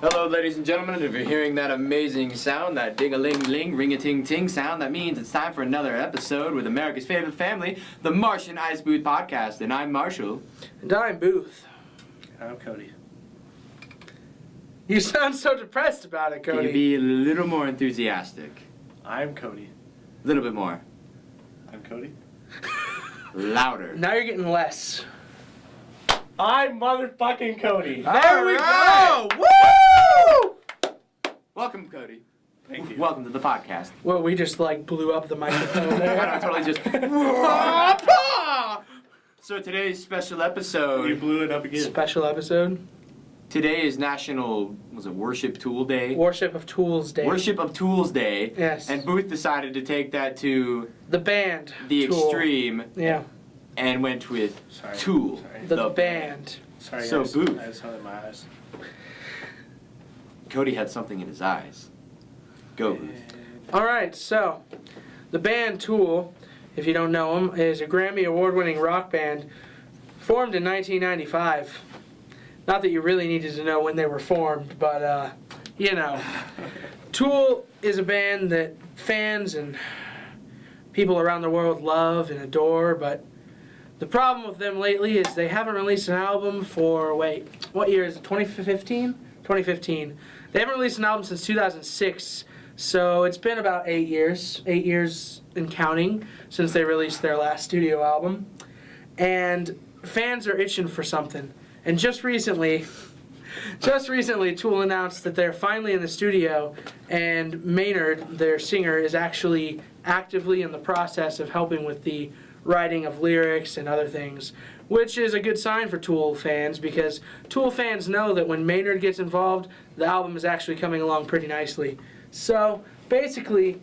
Hello, ladies and gentlemen. If you're hearing that amazing sound, that ding-a-ling-ling, ring-a-ting-ting sound, that means it's time for another episode with America's favorite family, the Martian ICEBooth podcast. And I'm Marshall. And I'm Booth. And I'm Cody. You sound so depressed about it, Cody. Can you be a little more enthusiastic? I'm Cody. A little bit more. I'm Cody. Louder. Now you're getting less. I'm motherfucking Cody. There we go! Woo! Welcome, Cody. Thank you. Welcome to the podcast. Well, we just blew up the microphone there. I totally just... So today's special episode... You blew it up again. Special episode. Today is National, Worship Tool Day? Worship of Tools Day. Worship of Tools Day. Yes. And Booth decided to take that to... The band. The Tool. extreme. Yeah. And went with Sorry. Tool. Sorry. The band. Sorry, So, guys. Booth. I had something in my eyes. Cody had something in his eyes. Go, Booth. All right, so the band Tool, if you don't know them, is a Grammy award-winning rock band formed in 1995. Not that you really needed to know when they were formed, but, you know. Tool is a band that fans and people around the world love and adore, but the problem with them lately is they haven't released an album for, what year is it, 2015? 2015. They haven't released an album since 2006, so it's been about 8 years and counting, since they released their last studio album. And fans are itching for something. And just recently, Tool announced that they're finally in the studio, and Maynard, their singer, is actually actively in the process of helping with the writing of lyrics and other things, which is a good sign for Tool fans, because Tool fans know that when Maynard gets involved, the album is actually coming along pretty nicely. So, basically,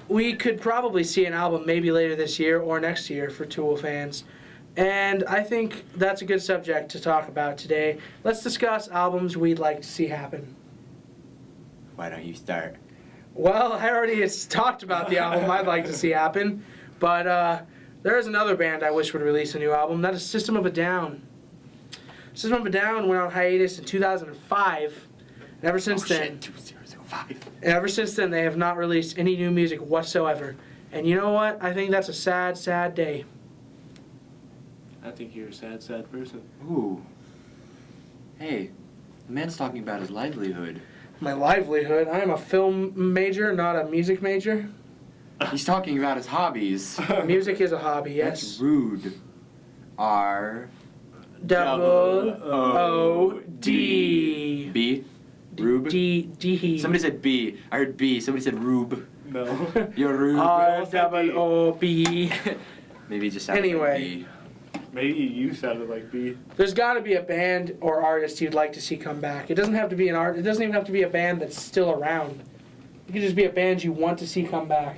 we could probably see an album maybe later this year or next year for Tool fans. And I think that's a good subject to talk about today. Let's discuss albums we'd like to see happen. Why don't you start? Well, I already talked about the album I'd like to see happen, but there is another band I wish would release a new album. That is System of a Down. System of a Down went on hiatus in 2005, and ever since then... 2005. And ever since then, they have not released any new music whatsoever. And you know what? I think that's a sad, sad day. I think you're a sad, sad person. Ooh. Hey, the man's talking about his livelihood. My livelihood? I am a film major, not a music major. He's talking about his hobbies. Music is a hobby, yes. That's rude. R. Double O D. B? Rube? D. Somebody said B. I heard B. Somebody said Rube. No. You're Rube. R double O B. Maybe it just sounded Anyway. like B. Maybe you sounded like B. There's got to be a band or artist you'd like to see come back. It doesn't have to be an art. It doesn't even have to be a band that's still around. It could just be a band you want to see come back.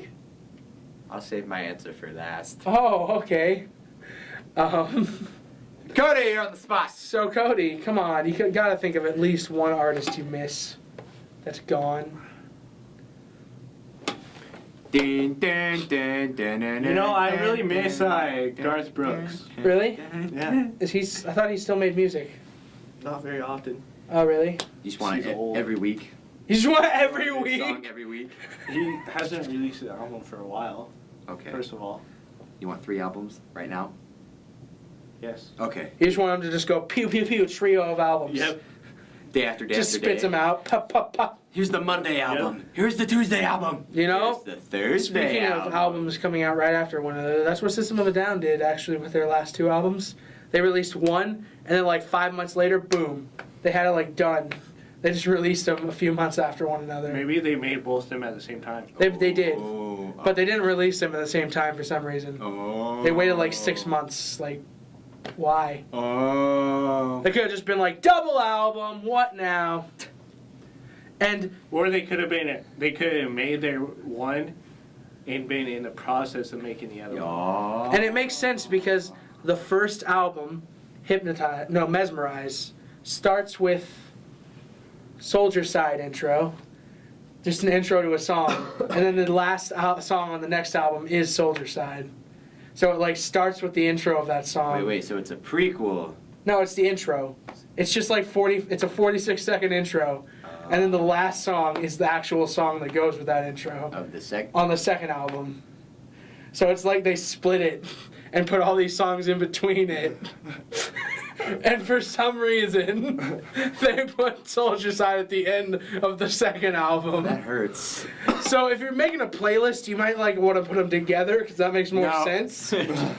I'll save my answer for last. Oh, okay. Cody, you're on the spot. So Cody, come on, you got to think of at least one artist you miss that's gone. Dun, dun, dun, dun, dun, You know, I really dun, miss dun, Garth Brooks. Really? Yeah. Is he? I thought he still made music. Not very often. Oh, really? You just want He's it old. every week. You just want it every New week? Song every week. He hasn't released an album for a while, Okay. first of all. You want 3 albums right now? Yes. Okay. You just want him to just go pew pew pew trio of albums. Yep. Day after day Just after spits day. them out. Pop pop pop. Here's the Monday album. Here's the Tuesday album. You know? Here's the Thursday Speaking album. of albums coming out right after one another, that's what System of a Down did actually with their last 2 albums. They released one, and then like 5 months later, boom, they had it done. They just released them a few months after one another. Maybe they made both of them at the same time. They did, Oh. but they didn't release them at the same time for some reason. Oh. They waited 6 months. Why? Oh. They could have just been double album. What now? And Or they could have made their one and been in the process of making the other one. And it makes sense because the first album, Mesmerize, starts with Soldier Side intro, just an intro to a song, and then the last song on the next album is Soldier Side. So it starts with the intro of that song. Wait, so it's a prequel. No, it's the intro. It's just like 40. It's a 46-second intro, and then the last song is the actual song that goes with that intro Of the on the second album. So it's like they split it and put all these songs in between it. And for some reason, they put Soldier Side at the end of the second album. That hurts. So if you're making a playlist, you might like want to put them together because that makes more sense.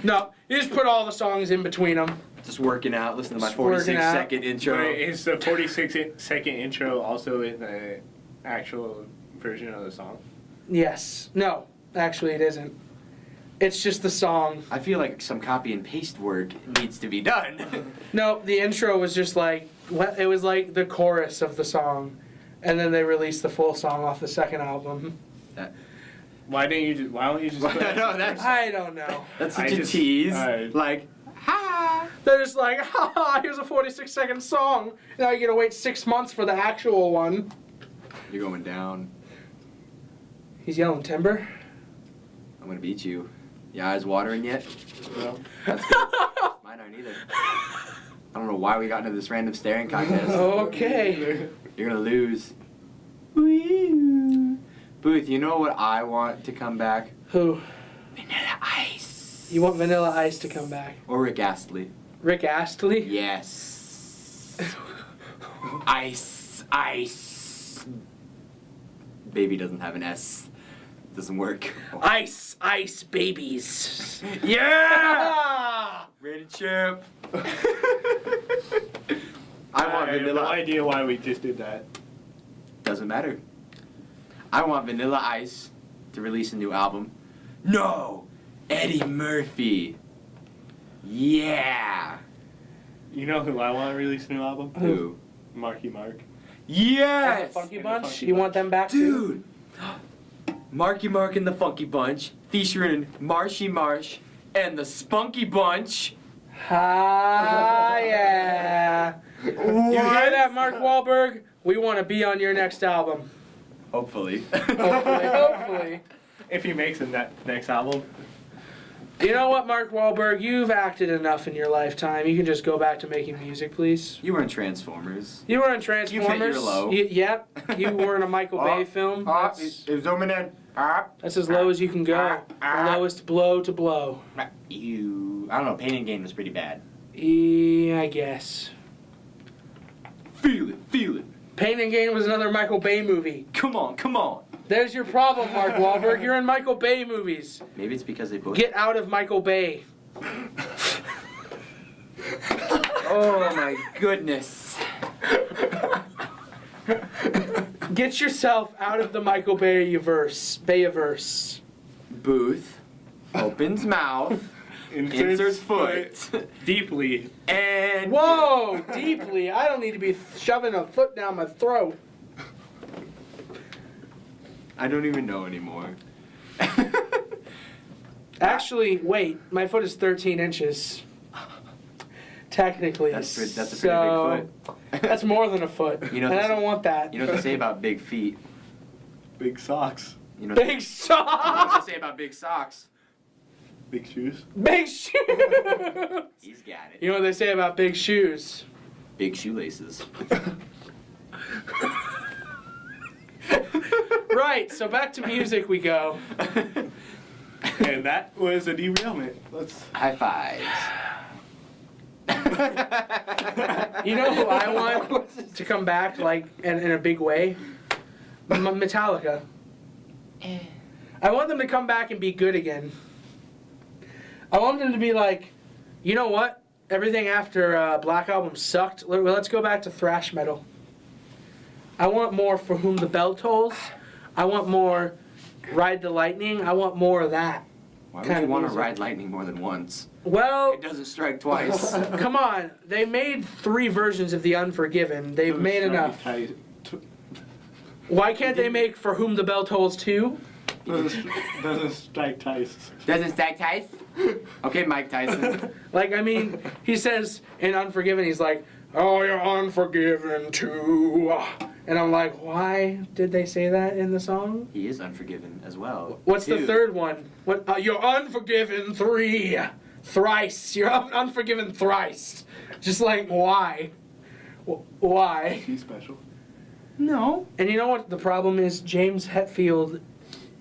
No, you just put all the songs in between them. Just working out. Listen to my Just working out. 46-second intro. But is the 46-second intro also in the actual version of the song? Yes. No, actually it isn't. It's just the song. I feel like some copy and paste work needs to be done. No, the intro was just like, it was like the chorus of the song. And then they released the full song off the second album. Why don't you just put it No, that's I don't know. such a tease. Like, They're just like, ha, here's a 46-second song. Now you gotta wait 6 months for the actual one. you're going down. He's yelling timber. I'm gonna beat you. Your eyes watering yet? No. That's good. Mine aren't either. I don't know why we got into this random staring contest. Okay. You're gonna lose. Woo. Booth, you know what I want to come back? Who? Vanilla Ice. You want Vanilla Ice to come back? Or Rick Astley. Rick Astley? Yes. Ice. Baby doesn't have an S. Doesn't work. Ice babies. Yeah! Ready, champ. I want I have Vanilla no idea why we just did that. Doesn't matter. I want Vanilla Ice to release a new album. No! Eddie Murphy. Yeah! You know who I want to release a new album? Who? Marky Mark. Yes! Funky And the Bunch? Funky You want them back too? Dude! Marky Mark and the Funky Bunch, featuring Marshy Marsh and the Spunky Bunch. Ah, yeah. You hear that, Mark Wahlberg? We want to be on your next album. Hopefully. Hopefully. If he makes a next album. You know what, Mark Wahlberg? You've acted enough in your lifetime. You can just go back to making music, please. You were in Transformers. You were in Transformers. You fit your low. Yep. You were in a Michael Bay film. That's zooming in. as low as you can go. The lowest blow to blow. I don't know, Pain and Gain was pretty bad. Yeah, I guess. Feel it. Pain and Gain was another Michael Bay movie. Come on. There's your problem, Mark Wahlberg. You're in Michael Bay movies. Maybe it's because they both... Get out of Michael Bay. Oh my goodness. Get yourself out of the Michael Bayiverse. Booth opens mouth, inserts foot, Deeply. and... Whoa, deeply. I don't need to be shoving a foot down my throat. I don't even know anymore. Actually, wait, my foot is 13 inches. Technically. That's a pretty big foot. That's more than a foot. You know and this- I don't want that. You know what they say about big feet? Big socks. You know Big you know socks! what they say about big socks? Big shoes. Big shoes! He's got it. You know what they say about big shoes? Big shoelaces. Right, so back to music we go. And that was a derailment. Let's. High fives. You know who I want to come back, like, in a big way? Metallica. I want them to come back and be good again. I want them to be like, you know what? Everything after Black Album sucked. Let's go back to thrash metal. I want more For Whom the Bell Tolls. I want more Ride the Lightning. I want more of that. Why would kind you of want to music. ride lightning more than once? Well, It doesn't strike twice. come on. They made 3 versions of The Unforgiven. They've made enough. Why can't they make For Whom the Bell Tolls 2? Doesn't strike twice. Doesn't strike twice? Okay, Mike Tyson. Like, I mean, he says in Unforgiven, he's like, oh, you're unforgiven too. And I'm like, why did they say that in the song? He is unforgiven as well. What's the Two. third one? What? You're unforgiven 3. Thrice. You're unforgiven thrice. Just like, why? Why? She's special. No. And you know what the problem is? James Hetfield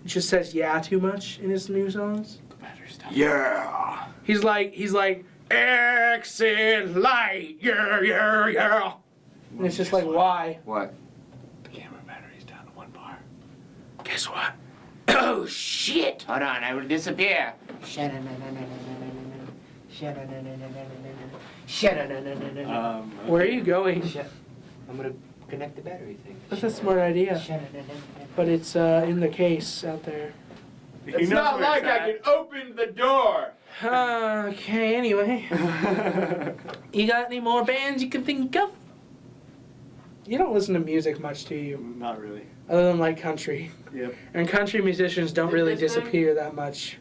just says yeah too much in his new songs. The battery's down. Yeah. He's like exit light, yeah. And it's just like, why? What? The camera battery's down to 1 bar. Guess what? Oh shit! Hold on, I will disappear. Where are you going? I'm gonna connect the battery thing. That's a smart idea. But it's in the case out there. It's not like I can open the door. Okay, anyway. You got any more bands you can think of? You don't listen to music much, do you? Not really. Other than like country. Yep. And country musicians don't really disappear that much.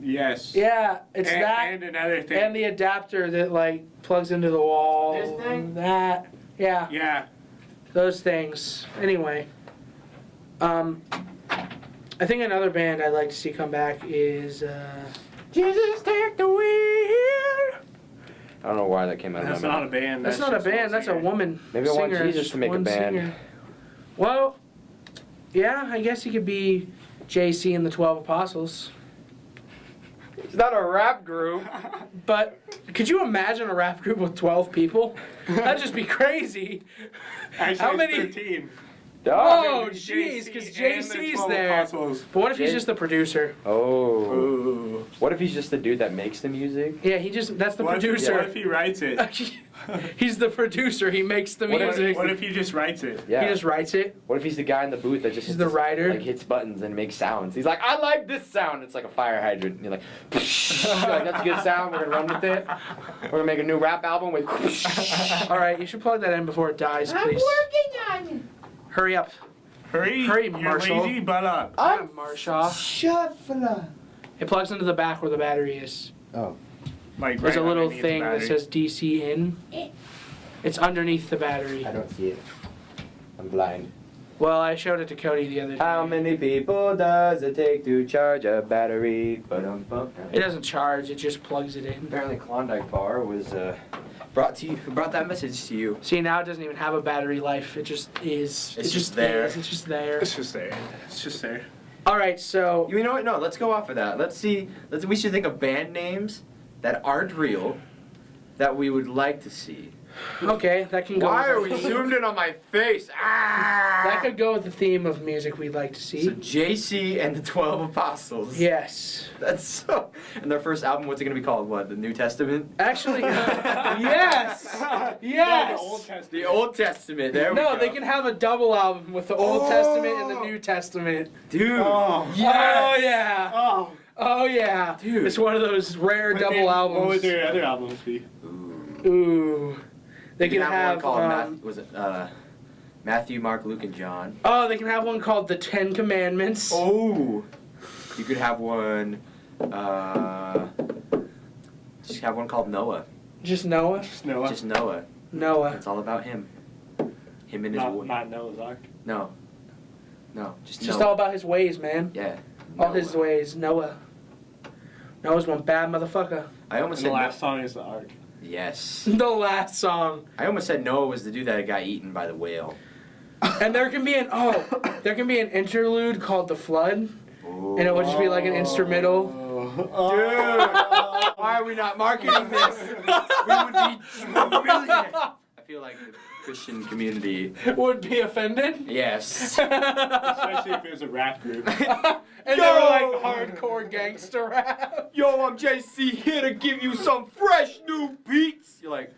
Yes. Yeah, it's and, that and another thing. and the adapter that like plugs into the wall. This thing? That. Yeah. Yeah. Those things. Anyway. I think another band I'd like to see come back is Jesus Take the Wheel. I don't know why that came out That's of my not mouth. a band. That's not a just one band, that's a singer. woman. Maybe I want singer. Jesus to make a One band. singer. Well, yeah, I guess he could be JC and the 12 Apostles. It's not a rap group. But could you imagine a rap group with 12 people? That'd just be crazy. Actually, How it's many? 13. Oh, It's jeez, because JC and the JC's 12 there. Apostles. But what if he's Jay- just the producer? Oh. Ooh. What if he's just the dude that makes the music? Yeah, that's the What producer. if he writes it? He's the producer. He makes the What if- music. What if he just writes it? Yeah. He just writes it. What if he's the guy in the booth that just He's hits the writer. like hits buttons and makes sounds? He's like, I like this sound. It's like a fire hydrant. And you're like, you're like, that's a good sound. We're gonna run with it. We're gonna make a new rap album with. All right, you should plug that in before it dies, please. on it. Hurry up. Hurry, Hurry, you're Marshall. lazy, but up. I'm Marshaw. Shuffler. It plugs into the back where the battery is. Oh. Like There's right a little underneath the thing that battery. says DC in. It's underneath the battery. I don't see it. I'm blind. Well, I showed it to Cody the other day. How many people does it take to charge a battery? It doesn't charge, it just plugs it in. Apparently Klondike Bar was Brought that message to you. See, now it doesn't even have a battery life. It just is. It's it just there. is. It's just there. It's just there. It's just there. All right, so You know what? No, let's go off of that. Let's see. We should think of band names that aren't real that we would like to see. okay, that can go. Why are with we zoomed in on my face? That Ah! could go with the theme of music we'd like to So see. JC and the 12 Apostles. Yes. That's so. And their first album, what's it gonna be called? What? The New Testament? Actually, yes. No, Yes. the Old Testament. The Old Testament. There we go. No, they can have a double album with the Old Testament and the New Testament. Dude. Oh. Oh yeah. Oh. Oh yeah. Dude. It's one of those rare But double then albums. What would their other albums be? Ooh. Ooh. They You can have. one called was it Matthew, Mark, Luke, and John? Oh, they can have one called the Ten Commandments. Oh. You could have one. Just have one called Noah. Just Noah. Noah. Just Noah. Noah. It's all about him. Him and his wife. Not Noah's Ark. No. No. Just It's just Noah. all about his ways, man. Yeah. All his Noah. ways. Noah. Noah's one bad motherfucker. I almost And the said last song is the Ark. yes. The last song. I almost said Noah was the dude that got eaten by the whale. And there can be an interlude called The Flood. Ooh. And it would just be like an instrumental. Dude, why are we not marketing this? We would be brilliant. I feel like the Christian community. Would be offended. Yes. Especially if it was a rap group. And they were like hardcore gangster rap. Yo, I'm JC here to give you some fresh new beats. You're like,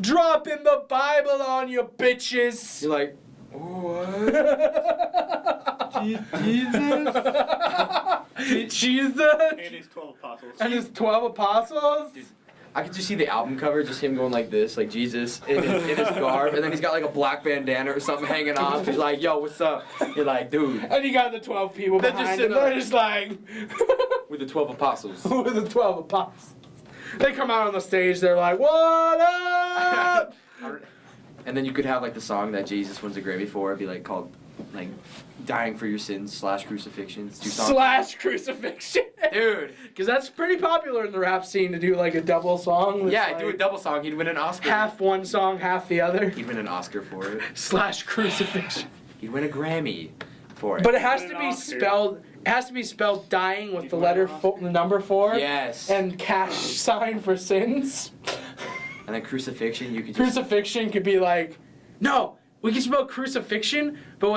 Dropping the Bible on you bitches. you're like, what? Jesus. And his 12 apostles. And his 12 apostles. Dude, I could just see the album cover, just him going like this, like Jesus in his garb, and then he's got like a black bandana or something hanging off. He's like, yo, what's up? You're like, dude, And you got the 12 people They're just behind sitting him. They're there. just like, with the 12 apostles. with the 12 apostles. They come out on the stage, they're like, what up? And then you could have like the song that Jesus wins a Grammy for, it'd be like called like dying for your sins / crucifixion. It's 2 songs. Slash crucifixion. Dude. Because that's pretty popular in the rap scene to do like a double song. Yeah, like do a double song. He'd win an Oscar. half one song, half the other. He'd win an Oscar for it. Slash crucifixion. He'd win a Grammy for it. But it has to Win an be Oscar. spelled. It has to be spelled dying with You'd the win letter an Oscar. the number 4. Yes. And cash sign for sins. And then crucifixion, you could just... Crucifixion could be like, no, we can spell crucifixion, but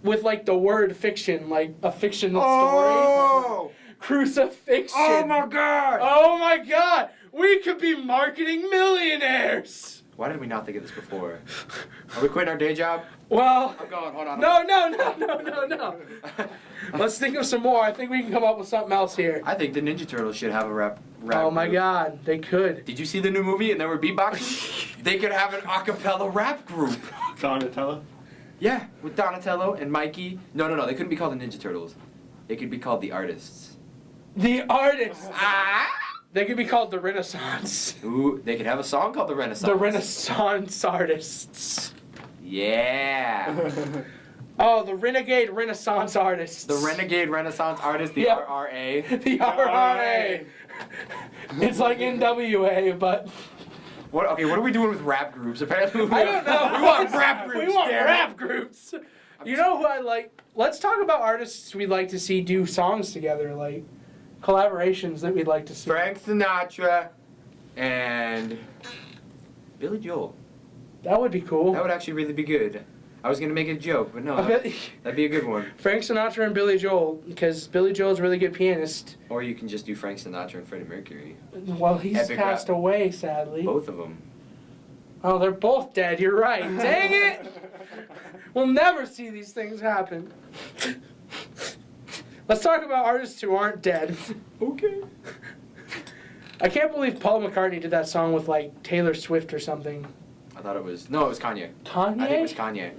with like the word fiction, like a fictional story. Crucifixion. Oh my god! Oh my god! We could be marketing millionaires! Why did we not think of this before? Are we quitting our day job? Well, I'm going, hold on. no. Let's think of some more. I think we can come up with something else here. I think the Ninja Turtles should have a rap Oh my group. god, they could. Did you see the new movie and they were beatboxing? They could have an a cappella rap group. Donatello. Yeah, with Donatello and Mikey. No, they couldn't be called the Ninja Turtles. They could be called the Artists. The artists. Ah! They could be called the Renaissance. Ooh, they could have a song called the Renaissance. The Renaissance artists. Yeah. Oh, the Renegade Renaissance artists. The Renegade Renaissance Artists, the Yeah. RRA. The RRA. It's like NWA, but What? Okay, what are we doing with rap groups? Apparently, I don't know. We want rap groups. We want damn it. rap groups. You know who I like? Let's talk about artists we'd like to see do songs together, like collaborations that we'd like to see. Frank Sinatra and Billy Joel. That would be cool. That would actually really be good. I was gonna make a joke, but no, I bet- that'd be a good one. Frank Sinatra and Billy Joel, because Billy Joel's a really good pianist. Or you can just do Frank Sinatra and Freddie Mercury. Well, he's Epic passed rap. away, sadly. Both of them. Oh, they're both dead. You're right. Dang it! We'll never see these things happen. Let's talk about artists who aren't dead. Okay. I can't believe Paul McCartney did that song with like Taylor Swift or something. I thought it was. No, it was Kanye. Kanye? I think it was Kanye.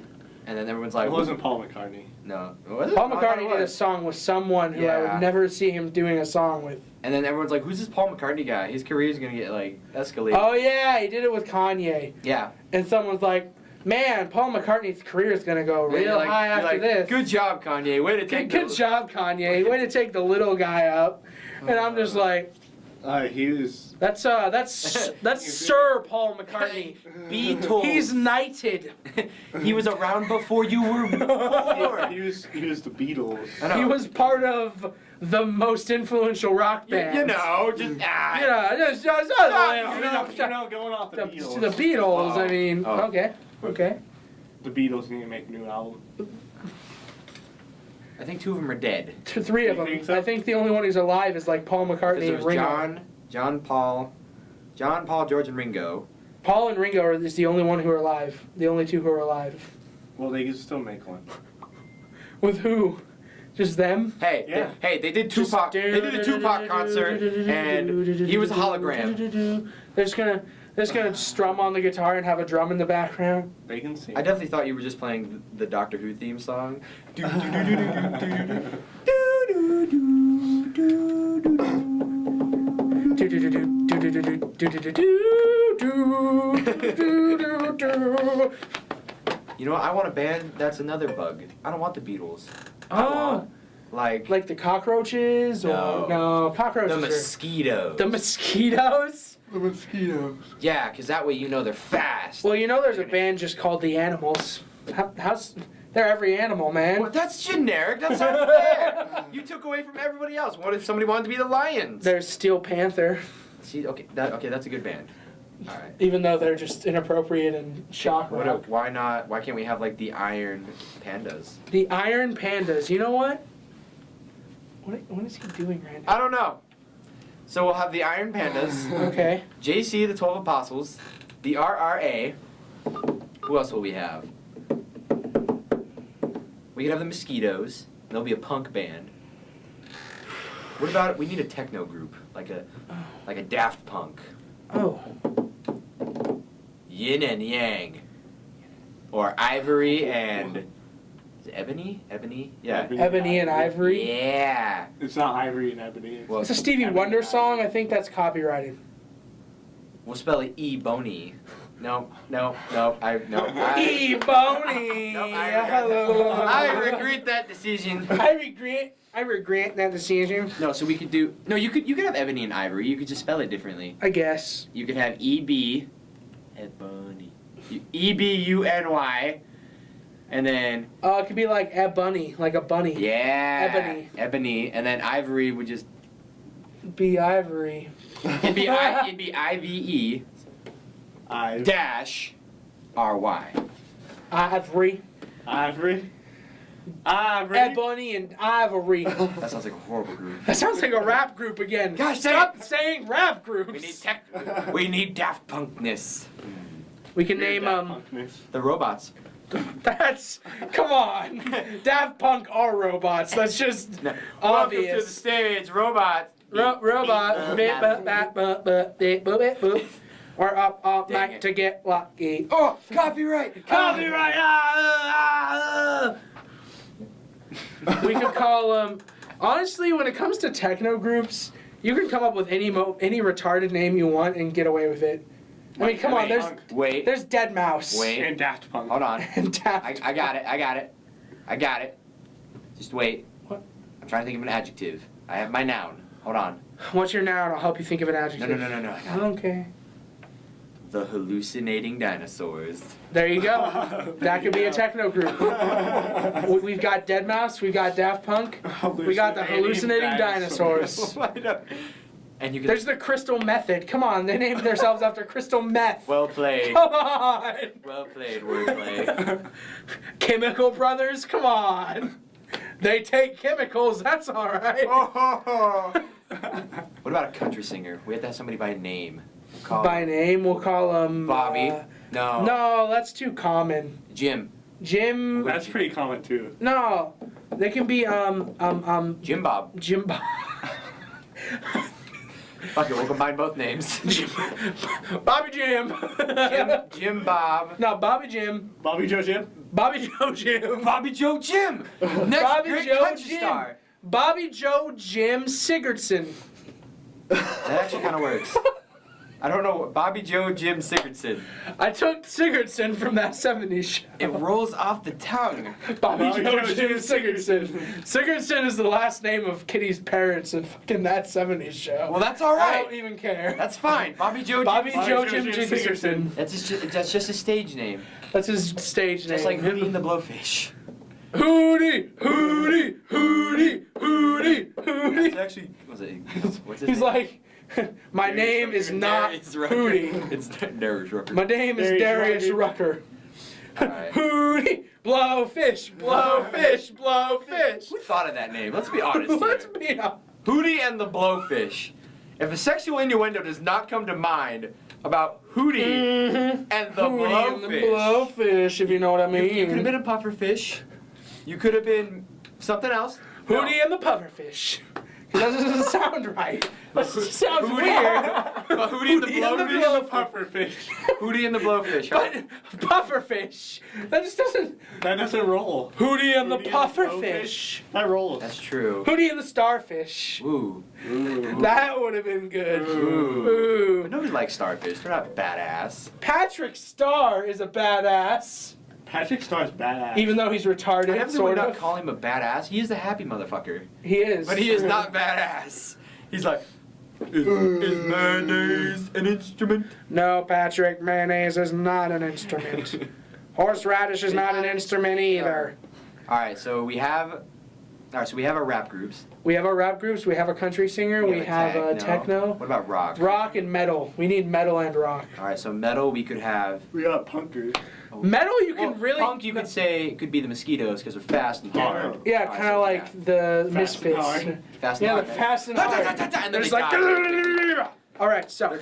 And then everyone's like, It wasn't Paul McCartney. No. Was it? Paul No, I thought McCartney it did a was. song with someone who I Yeah. would never see him doing a song with. And then everyone's like, who's this Paul McCartney guy? His career's gonna get like escalated. Oh yeah, he did it with Kanye. Yeah. And someone's like, man, Paul McCartney's career is gonna go And you're real like- high you're after like, this. Good job, Kanye. Way to take Good job, Kanye. Way to take the little guy up. And I'm just like, He was. that's Sir Paul McCartney. Beatles. He's knighted. He was around before you were born. He was the Beatles. I know. He was part of the most influential rock band. You know, just You know, just You're not going off the Beatles. the Beatles. I mean, Oh. okay. The Beatles need to make a new album. I think 2 of them are dead. 3 of You them. think so? I think the only one who's alive is like Paul Because McCartney there and was Ringo. John, Paul, George, and Ringo. Paul and Ringo are is the only one who are alive. The only 2 who are alive. Well, they can still make one. With who? Just them? Hey, Yeah. they did Tupac. They did a Tupac concert, and he was a hologram. They're just gonna strum on the guitar and have a drum in the background. They can sing. I definitely thought you were just playing the Doctor Who theme song. You know what? I want a band that's another bug. I don't want the Beatles. I want, Like the cockroaches or No. cockroaches. the are- mosquitoes. The mosquitoes. The mosquitoes. Yeah, because that way you know they're fast. Well, you know, there's a band just called the Animals. They're every animal, man. Well, that's generic. That's not fair. You took away from everybody else. What if somebody wanted to be the Lions? There's Steel Panther, See, okay, that's a good band. All right. even though they're just inappropriate and shock rock. Why not? Why can't we have like the Iron Pandas? The Iron Pandas. You know what? What is he doing right now? I don't know. So we'll have the Iron Pandas, Okay. JC, the 12 Apostles, the RRA. Who else will we have? We could have the Mosquitoes. There'll be a punk band. What about we need a techno group, like a Daft Punk, Oh. Yin and Yang, or Ivory and is it Ebony? Ebony? Yeah. Ebony and Ivory. Yeah. It's not Ivory and Ebony. Well, It's a Stevie Ebony Wonder and song. Ivory. I think that's copyrighted. we'll spell it E Boney. No. E-Boney. I regret that decision. I regret that decision. No, so we could do. No, you could have ebony and ivory. You could just spell it differently. I guess. You could have E-B. Ebony. E-B-U-N-Y. And then. Oh, it could be like bunny, like a bunny. Yeah. Ebony. Ebony. And then ivory would just. Be ivory. It'd be I-V-E. Dash R-Y. Ivory. Ivory. Ebony and Ivory. That sounds like a horrible group. That sounds like a rap group again. Gosh, stop saying rap groups. We need Daft Punkness. We can name The robots. That's come on. Daft Punk are robots. That's just Welcome obvious. to the stage, robots. Robot. Beep, bop, bop, bop, bop, beep, boop, beep, boop. We're up all Dang night it. to get lucky. Oh, copyright! Copyright! We could call them. Honestly, when it comes to techno groups, you can come up with any retarded name you want and get away with it. I mean, come on. There's Dead Mouse. And Daft Punk. Hold on. And Daft. I got it. Just wait. What? I'm trying to think of an adjective. I have my noun. Hold on. What's your noun? I'll help you think of an adjective. No. I got it. Okay. The hallucinating dinosaurs. There you go. That could be a techno group. We've got Dead Mouse. We've got Daft Punk. We got the hallucinating dinosaurs. And you can. There's the Crystal Method. Come on, they named themselves after Crystal Meth. Well played. Come on. Well played, wordplay. Chemical Brothers. Come on. They take chemicals. That's all right. What about a country singer? We have to have somebody by name. By name, we'll call them Bobby. No. No, that's too common. Jim. That's pretty common too. No, they can be Jim Bob. Jim Bob. Okay, we'll combine both names. Bobby Jim. Jim Bob. No, Bobby Jim. Bobby Joe Jim. Bobby Joe Jim. Bobby Joe Jim. Next Bobby great Joe country Jim. star. Bobby Joe Jim Sigurdsson. That actually kind of works. I don't know. Bobby Joe Jim Sigurdsson. I took Sigurdsson from that 70s show. It rolls off the tongue. Bobby Joe Jim Sigurdsson. Sigurdsson is the last name of Kitty's parents in fucking that 70s show. Well, that's all I right. don't even care. That's fine. Bobby Joe Bobby Jim. Joe Jim Sigurdsson. That's just a stage name. That's his stage name. Just like Hootie and the Blowfish. Hootie, Hootie, Hootie, Hootie, Hootie. It's actually, what's his He's name? like, my name is not Darius Rucker. Hootie. It's Darius Rucker. My name is Darius Rucker. Alright. Hootie, blowfish, blowfish, blowfish. Who thought of that name? Let's be honest here. Let's be honest. Hootie and the Blowfish. If a sexual innuendo does not come to mind about Hootie and the Hootie Blowfish. and the blowfish, if you know what I mean. You could have been a pufferfish. You could have been something else. Hootie and the pufferfish. That doesn't sound right. That sounds Hootie weird. But Hootie and the Blowfish. Pufferfish. Hootie and the Blowfish. But pufferfish. That just doesn't. That doesn't roll. Hootie and the Hootie and the pufferfish. That rolls. That's true. Hootie and the starfish. Ooh. That would have been good. Ooh. But Ooh. nobody likes starfish. They're not badass. Patrick Starr is a badass. Patrick Starr's badass. Even though he's I retarded, definitely would sort not of. call him a badass. He is a happy motherfucker. He is. But he is not badass. He's like, is mayonnaise an instrument? No, Patrick, mayonnaise is not an instrument. Horseradish is not an instrument either. Alright, so we have our rap groups. We have our rap groups, we have a country singer, we have a techno. What about rock? Rock and metal. We need metal and rock. Alright, so metal we could have. We got punkers. Metal, you can Well, really. Punk you could say could be the Mosquitoes because they're fast and hard. Yeah, Alright, kind of so like the Fast and Misfits. hard. Fast and Yeah, hard. the fast and Ta, ta, hard. ta, ta, ta, and then There's they like. die. All right, so Their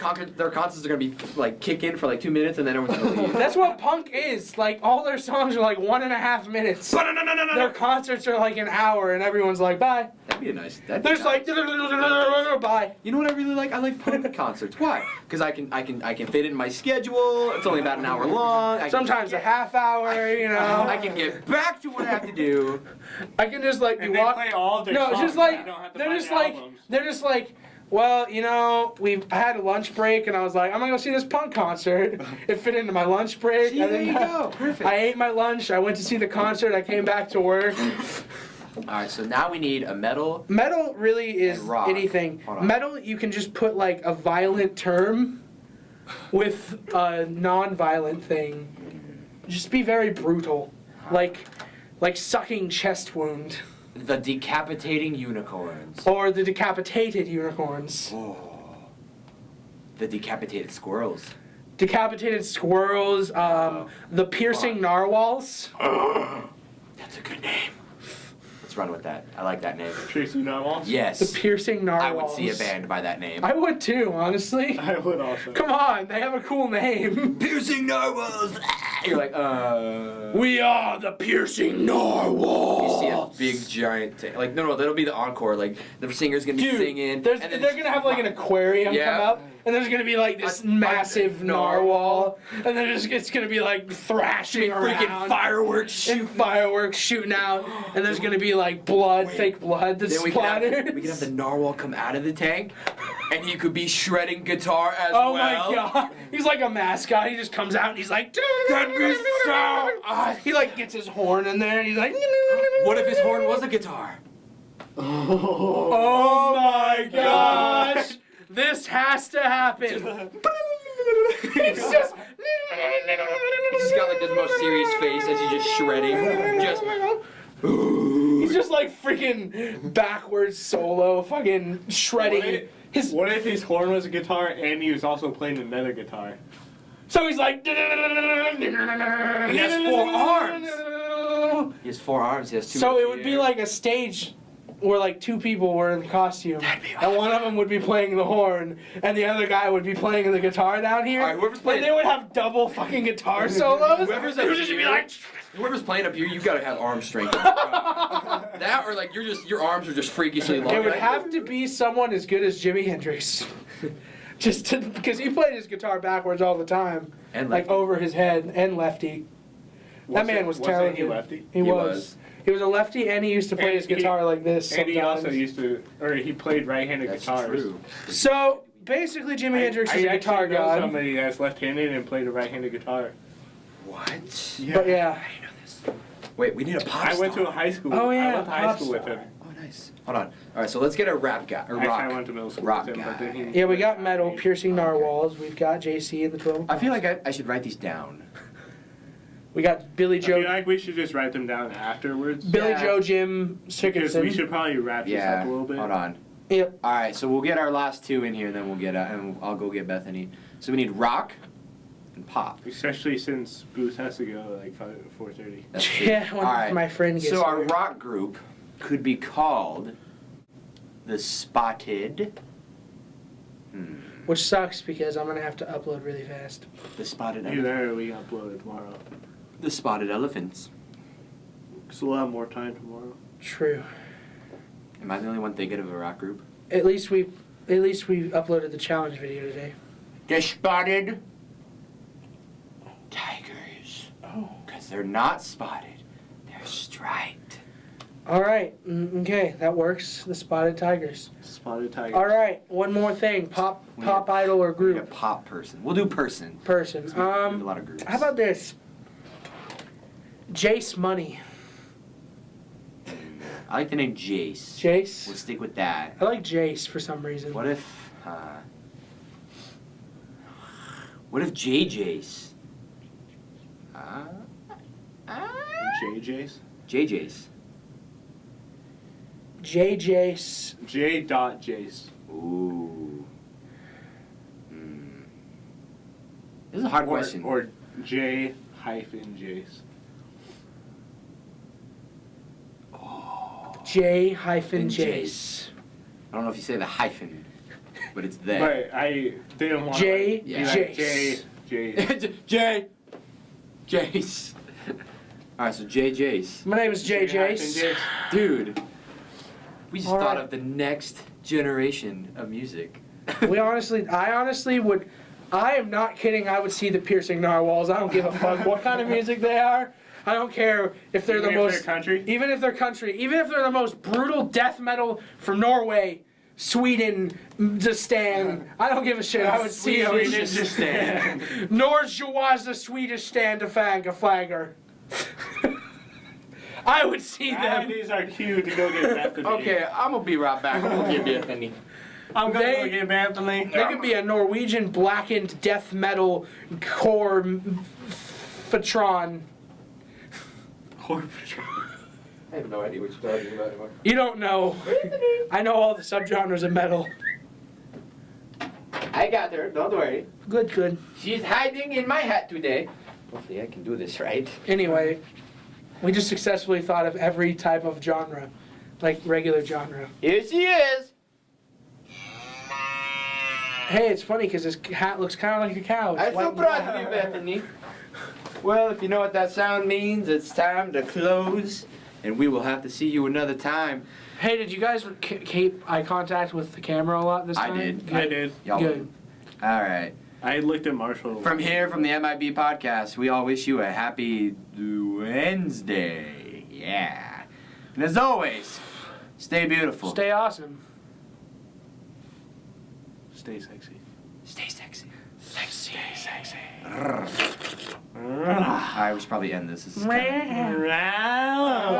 concerts are gonna be like kick in for like 2 minutes and then everyone's gonna leave. that's what punk is. Like all their songs are like 1.5 minutes. Their concerts are like an hour, and everyone's like, bye. That'd be a nice. That'd be There's nice. like, bye. You know what I really like? I like punk concerts. Why? Because I can fit it in my schedule. It's only about an hour long. I can Sometimes a get- half hour, you know. I can get back to what I have to do. I can just like And be they walk. play all of their No, songs. it's just so like you don't have to they're buy just the like albums. they're just like Well, you know, I had a lunch break, and I was like, I'm gonna go see this punk concert. It fit into my lunch break. See, there you go. Perfect. I ate my lunch. I went to see the concert. I came back to work. All right, so now we need a metal. Metal really is And rock. anything. Hold on. Metal, you can just put like a violent term with a non-violent thing. Just be very brutal, like sucking chest wound, The decapitating unicorns. or the decapitated unicorns, Oh. The decapitated squirrels. decapitated squirrels, the piercing narwhals. That's a good name. Let's run with that. I like that name. Tracy Narwhals? Yes. The piercing narwhals. I would see a band by that name. I would too, honestly. I would also. Come on, they have a cool name. Piercing narwhals. You're like, We are the piercing You narwhals. see a big giant like no, that'll be the encore. Like the singer's gonna be Dude, singing. they're and then gonna have like an aquarium Yeah. come up, and there's gonna be like this massive narwhal, and then it's gonna be like thrashing freaking around, fireworks and fireworks shooting out, and there's gonna be like blood, fake blood that's Then we can splattered. have the narwhal come out of the tank, and he could be shredding guitar as Oh well. my god, he's like a mascot. He just comes out and he's like, That'd be so awesome. he like gets his horn in there, and he's like, What if his horn was a guitar? Oh my gosh, this has to happen. He's just He's just got like this most serious face as he's just shredding. Just He's just like freaking backwards solo, fucking shredding his. What if his horn was a guitar and he was also playing another guitar? So he's like. He has 4 arms. He has 4 arms. He has 2. So it would be like a stage where like 2 people were in costume, That'd be and one of them would be playing the horn, and the other guy would be playing the guitar down here. All right, whoever's playing- And they would have double fucking guitar solos. Whoever's It would just be like. Whoever's playing up here, you gotta have arm strength. That or like your arms are just freakishly long. It would have to be someone as good as Jimi Hendrix. Because he played his guitar backwards all the time. And Like lefty. over his head and lefty. That man was talented. Wasn't he lefty? He was. He was a lefty and he used to play And his guitar like this And he also sometimes. used to, or he played right-handed That's guitars. true. So basically Jimi Hendrix is a guitar actually know god. somebody that's left-handed and played a right-handed guitar. What? But yeah. I know this. Wait, we need a pop I went to a star. high school. Oh, yeah, I went to high pop school with star. him. Oh, nice. Hold on. All right, so let's get a rap guy. Or Actually, rock. I went to middle school rock with him, but then guy. he... Yeah, we got metal, piercing narwhals. We've got JC in the 12. I feel like I should write these down. We got Billy I feel Joe, like we should just write them down afterwards. Billy Yeah. Joe Jim Because we Sickerson. should probably wrap this Yeah. up a little bit. Hold on. Yep. All right, so we'll get our last 2 in here, and then we'll get and I'll go get Bethany. So we need rock and pop. Especially since Booth has to go at like 4:30. That's true. Yeah, when All right. my friend gets So our here. rock group could be called the Spotted. Which sucks because I'm going to have to upload really fast. The Spotted Either Elephants. that or we upload it tomorrow. The Spotted Elephants. Because we'll have more time tomorrow. True. Am I the only one thinking of a rock group? At least we uploaded the challenge video today. The Spotted Tigers. Oh. Because they're not spotted, they're striped. All right. Okay, that works. The Spotted Tigers. Spotted Tiger. All right. One more thing. Pop idol or We need a group pop person. We'll do person. person. We have a lot of groups. How about this? Jace Money. I like the name Jace. Jace. We'll stick with that. I like Jace for some reason. What if J Jace? JJ's? J Jace. J Jace. J.Jace. Ooh. This is a hard question. Or J-Jace. J Then Jace. I don't know if you say the hyphen, but it's there. But I didn't want J. to Yeah. Jace. J. Jace. All right, so J Jace. My name is J Jace. Dude, we just All thought right. of the next generation of music. I honestly would. I am not kidding. I would see the piercing narwhals. I don't give a fuck what kind of music they are. I don't care if they're Even the if most they're country? Even if they're country, even if they're the most brutal death metal from Norway, Sweden to stand. I don't give a shit. I would see him. Swedish to stand. Norrjawaz Swedish stand to fagger flagger. I would see them. That is our cue to go get Bethany. Okay, I'm gonna be right back. I'm gonna give you a penny. I'm gonna go They- get Bethany. They could be a Norwegian blackened death metal core fatron. I have no idea what you're talking about anymore. You don't know. I know all the subgenres of metal. I got her. Don't worry. Good, good. She's hiding in my hat today. Hopefully, I can do this right. Anyway, we just successfully thought of every type of genre, like regular genre. Here she is. Hey, it's funny because this hat looks kind of like a cow. It's I'm white so and proud black. of you, Bethany. Well, if you know what that sound means, it's time to close, and we will have to see you another time. Hey, did you guys keep eye contact with the camera a lot this I time? did. Good. I did. Y'all. Good. All right. I looked at Marshall. From here, from the MIB podcast, we all wish you a happy Wednesday. Yeah. And as always, stay beautiful. Stay awesome. Stay sexy. Stay sexy. Sexy. Sexy. Alright, we should probably end this. This is kinda- Wow.